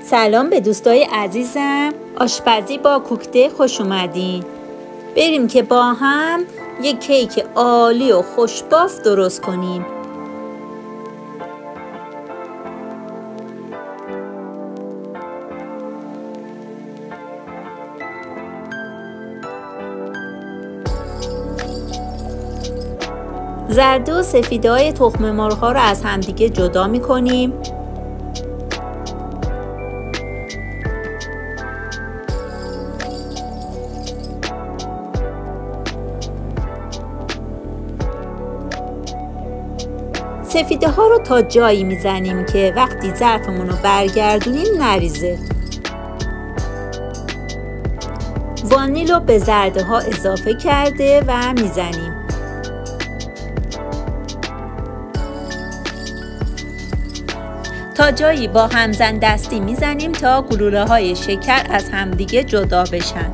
سلام به دوستای عزیزم. آشپزی با کوکته خوش اومدین. بریم که با هم یک کیک عالی و خوشباف درست کنیم. زرد و سفیده های تخم مرغ ها رو از همدیگه جدا می کنیم. سفیده ها رو تا جایی میزنیم که وقتی ظرفمون رو برگردونیم نریزه. وانیل رو به زرده ها اضافه کرده و میزنیم. تا جایی با همزن دستی میزنیم تا گلوله های شکر از همدیگه جدا بشن.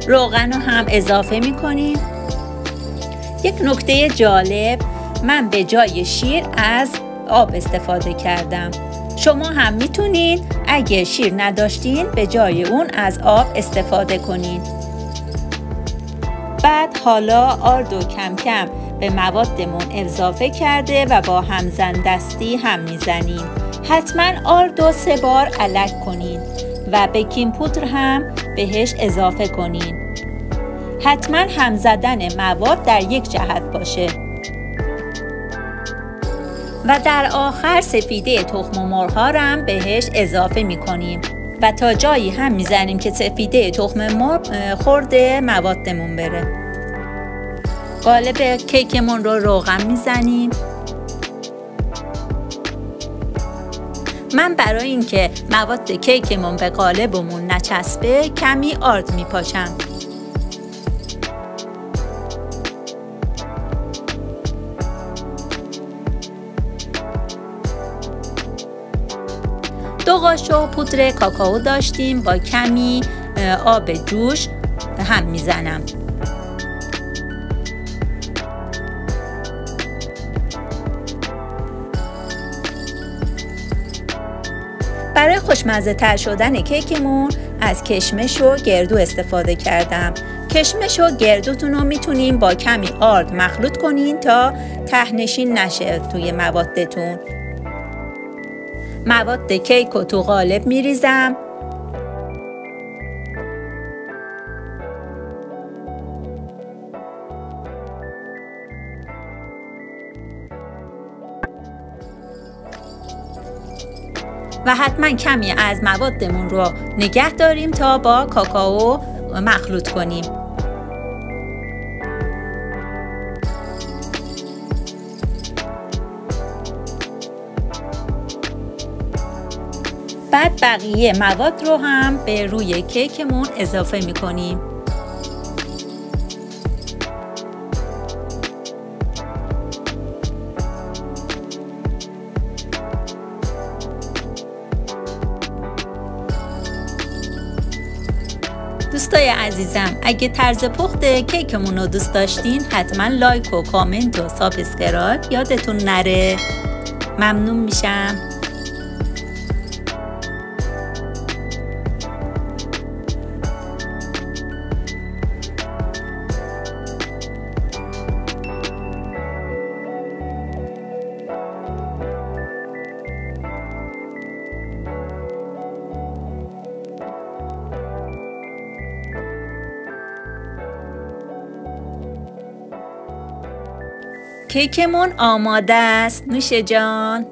روغن رو هم اضافه میکنیم. یک نکته جالب، من به جای شیر از آب استفاده کردم. شما هم میتونید اگه شیر نداشتین به جای اون از آب استفاده کنین. بعد حالا آردو کم کم به موادمون اضافه کرده و با همزن دستی هم میزنیم. حتما آردو 3 بار الک کنین و بیکینگ پودر هم بهش اضافه کنین. حتما هم زدن مواد در یک جهت باشه. و در آخر سفیده تخم مرغ ها رو هم بهش اضافه میکنیم و تا جایی هم میزنیم که سفیده تخم مرغ خورده موادمون بره. قالب کیکمون رو روغن میزنیم. من برای اینکه مواد کیکمون به قالبمون نچسبه کمی آرد میپاشم. دو قاشق پودر کاکائو داشتیم، با کمی آب جوش هم میزنم. برای خوشمزه تر شدن کیکمون از کشمش و گردو استفاده کردم. کشمش و گردوتون رو میتونین با کمی آرد مخلوط کنین تا ته‌نشین نشه توی موادتون. مواد کیک رو تو قالب میریزم. و حتما کمی از موادمون رو نگه داریم تا با کاکائو مخلوط کنیم. بعد بقیه مواد رو هم به روی کیکمون اضافه میکنیم. دوستای عزیزم، اگه طرز پخت کیکمون رو دوست داشتین حتما لایک و کامنت و سابسکرایب یادتون نره. ممنون میشم. کیکمون آماده است. نوش جان.